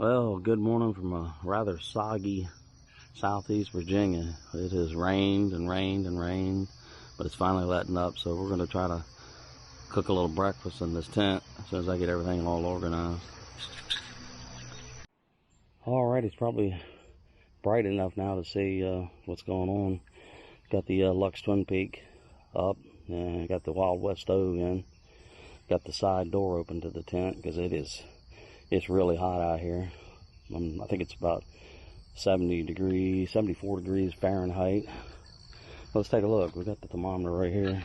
Well, good morning from a rather soggy southeast Virginia. It has rained and rained and rained, but it's finally letting up, so we're going to try to cook a little breakfast in this tent as soon as I get everything all organized. Alright, it's probably bright enough now to see what's going on. Got the Luxe Twinpeak up, and got the Wild West stove in. Got the side door open to the tent because it's really hot out here. I think it's about 74 degrees Fahrenheit. Let's take a look. We got the thermometer right here.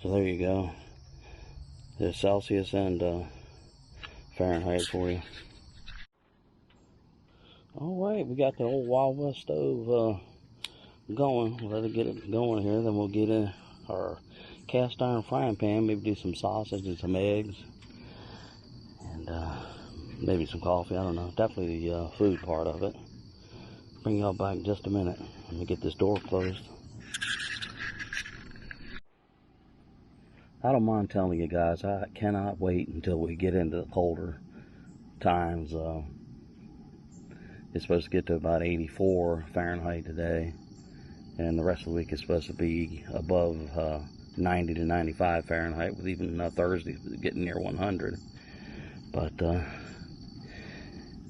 So there you go. There's Celsius and Fahrenheit for you. Alright, we got the old Wild West stove going. We'll let it get it going here. Then we'll get in our cast iron frying pan, maybe do some sausage and some eggs. And maybe some coffee, I don't know. Definitely the food part of it. Bring y'all back in just a minute. Let me get this door closed. I don't mind telling you guys, I cannot wait until we get into the colder times. It's supposed to get to about 84 Fahrenheit today. And the rest of the week is supposed to be above 90 to 95 Fahrenheit, with even Thursday getting near 100. But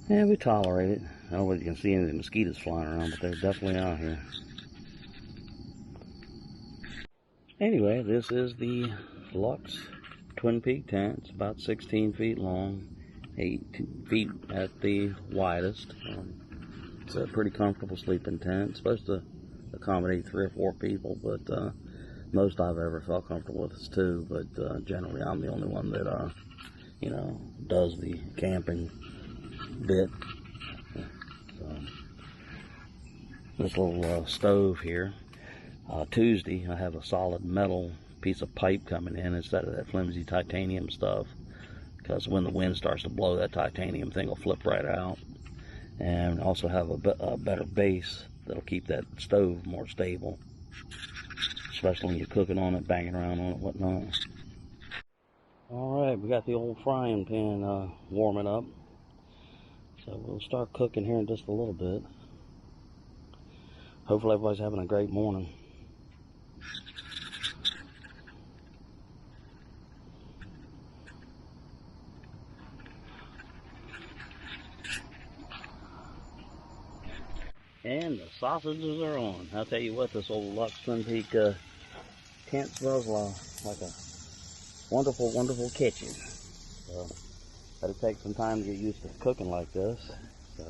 yeah, we tolerate it. I don't know if you can see any of the mosquitoes flying around, but they're definitely out here. Anyway, this is the Luxe Twinpeak tent. It's about 16 feet long, 8 feet at the widest. It's a pretty comfortable sleeping tent. It's supposed to accommodate 3 or 4 people, but most I've ever felt comfortable with is 2. But generally, I'm the only one that you know, does the camping bit. So, this little stove here. Tuesday, I have a solid metal piece of pipe coming in instead of that flimsy titanium stuff, because when the wind starts to blow, that titanium thing will flip right out. And also have a better base that'll keep that stove more stable, especially when you're cooking on it, banging around on it, whatnot. Alright, we got the old frying pan warming up. So we'll start cooking here in just a little bit. Hopefully everybody's having a great morning. And the sausages are on. I'll tell you what, this old Luxe Twinpeak tent smells like a wonderful, wonderful kitchen. So, that'll take some time to get used to cooking like this. So,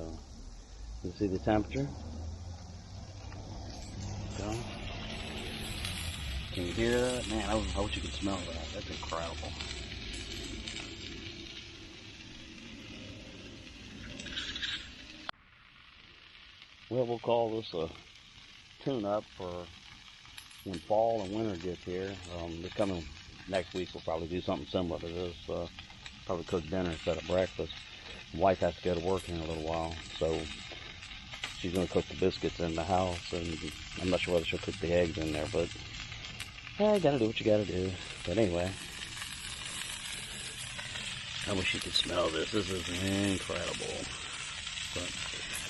you see the temperature? So, can you hear that? Man, I wish you could smell that. That's incredible. Well, we'll call this a tune-up for when fall and winter gets here. This coming next week, we'll probably do something similar to this. Probably cook dinner instead of breakfast. The wife has to go to work in a little while, so she's going to cook the biscuits in the house, and I'm not sure whether she'll cook the eggs in there, but yeah, you got to do what you got to do. But anyway, I wish you could smell this. This is incredible. But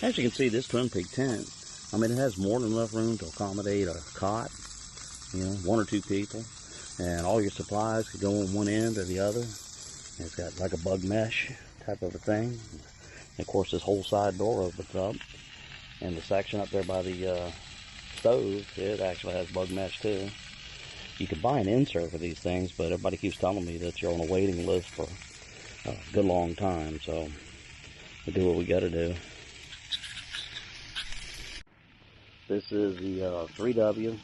as you can see, this Twinpeak tent, I mean, it has more than enough room to accommodate a cot, you know, 1 or 2 people, and all your supplies could go on one end or the other. It's got like a bug mesh type of a thing. And of course, this whole side door opens up, and the section up there by the stove, it actually has bug mesh too. You can buy an insert for these things, but everybody keeps telling me that you're on a waiting list for a good long time, so we'll do what we got to do. This is the 3W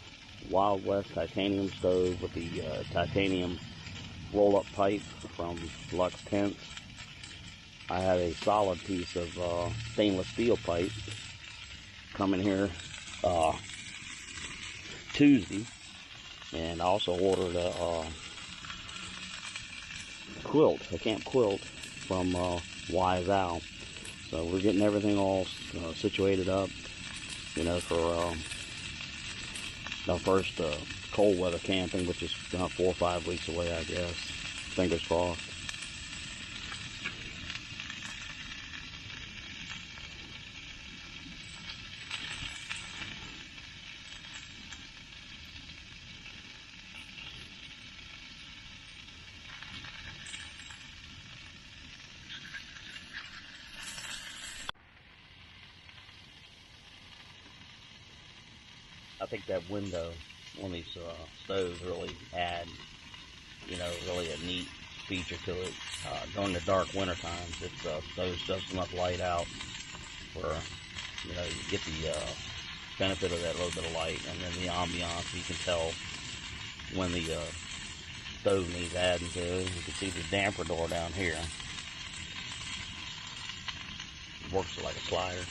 Wild West titanium stove with the titanium roll-up pipe from Luxe Tents. I had a solid piece of stainless steel pipe coming here Tuesday, and I also ordered a quilt, a camp quilt from Wise Owl. So we're getting everything all situated up, you know, for our first cold weather camping, which is 4 or 5 weeks away, I guess. Fingers crossed. think that window on these stoves really add, you know, really a neat feature to it. During the dark winter times, it throws just enough light out for, you know, you get the benefit of that little bit of light, and then the ambiance. You can tell when the stove needs adding to it. You can see the damper door down here. It works like a slider.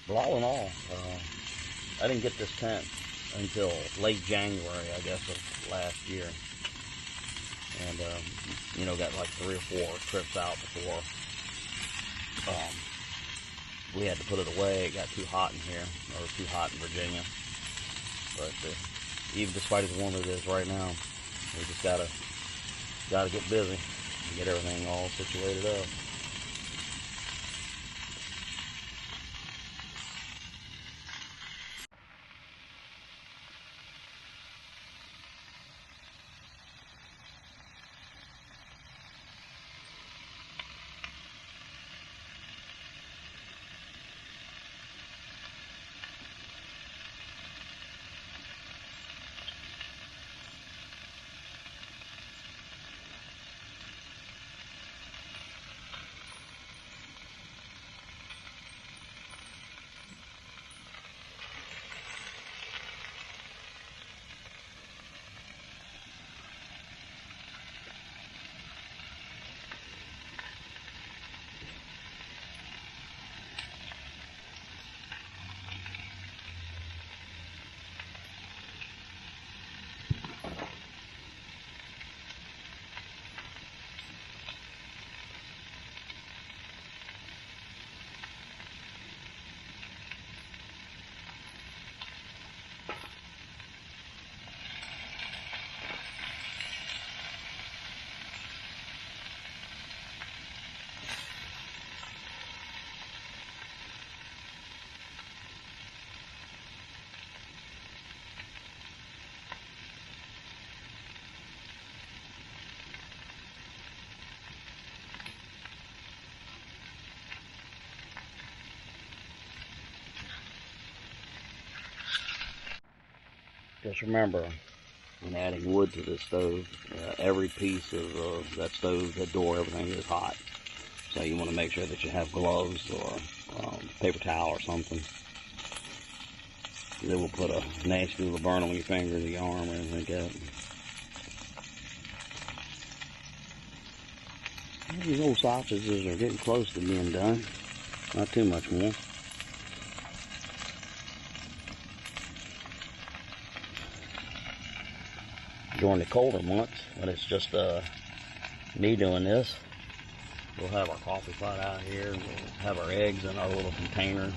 But all in all, I didn't get this tent until late January, I guess, of last year. And, you know, got like 3 or 4 trips out before we had to put it away. It got too hot in here, or too hot in Virginia. But even despite as warm as it is right now, we just gotta get busy and get everything all situated up. Just remember, when adding wood to this stove, every piece of that stove, that door, everything is hot. So you want to make sure that you have gloves or paper towel or something. They will put a nasty little burn on your finger, or your arm, or anything like that. These old sausages are getting close to being done. Not too much more. During the colder months, when it's just me doing this, we'll have our coffee pot out here. We'll have our eggs in our little container.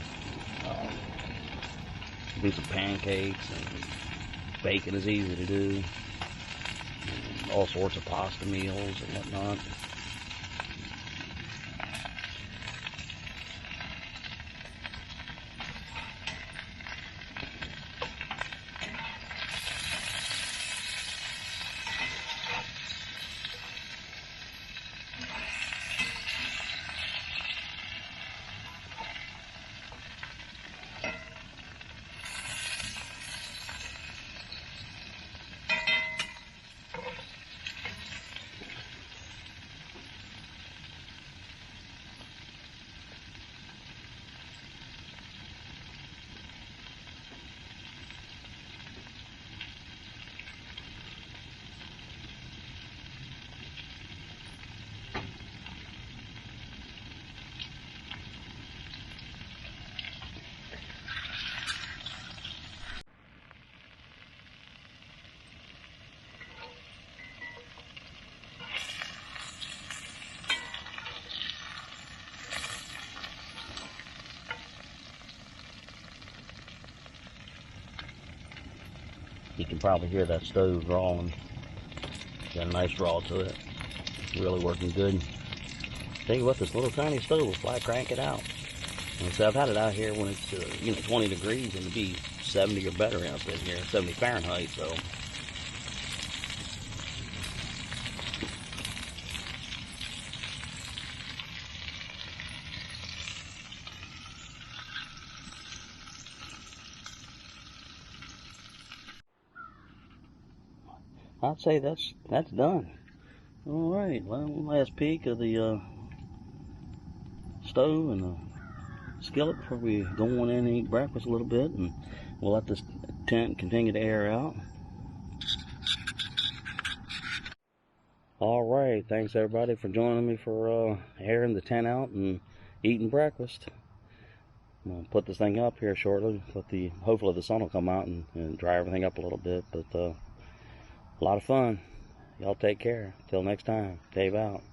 Do some pancakes, and bacon is easy to do. And all sorts of pasta meals and whatnot. You can probably hear that stove drawing. Got a nice draw to it. It's really working good. Tell you what, this little tiny stove will fly crank it out. And so I've had it out here when it's 20 degrees, and it'll be 70 or better out there here, 70 Fahrenheit. So I'd say that's done. All right, well, last peek of the stove and the skillet before we go on in and eat breakfast a little bit, and we'll let this tent continue to air out. All right, thanks everybody for joining me for airing the tent out and eating breakfast. I'm gonna put this thing up here shortly, but hopefully the sun will come out and dry everything up a little bit. But a lot of fun. Y'all take care. Till next time, Dave out.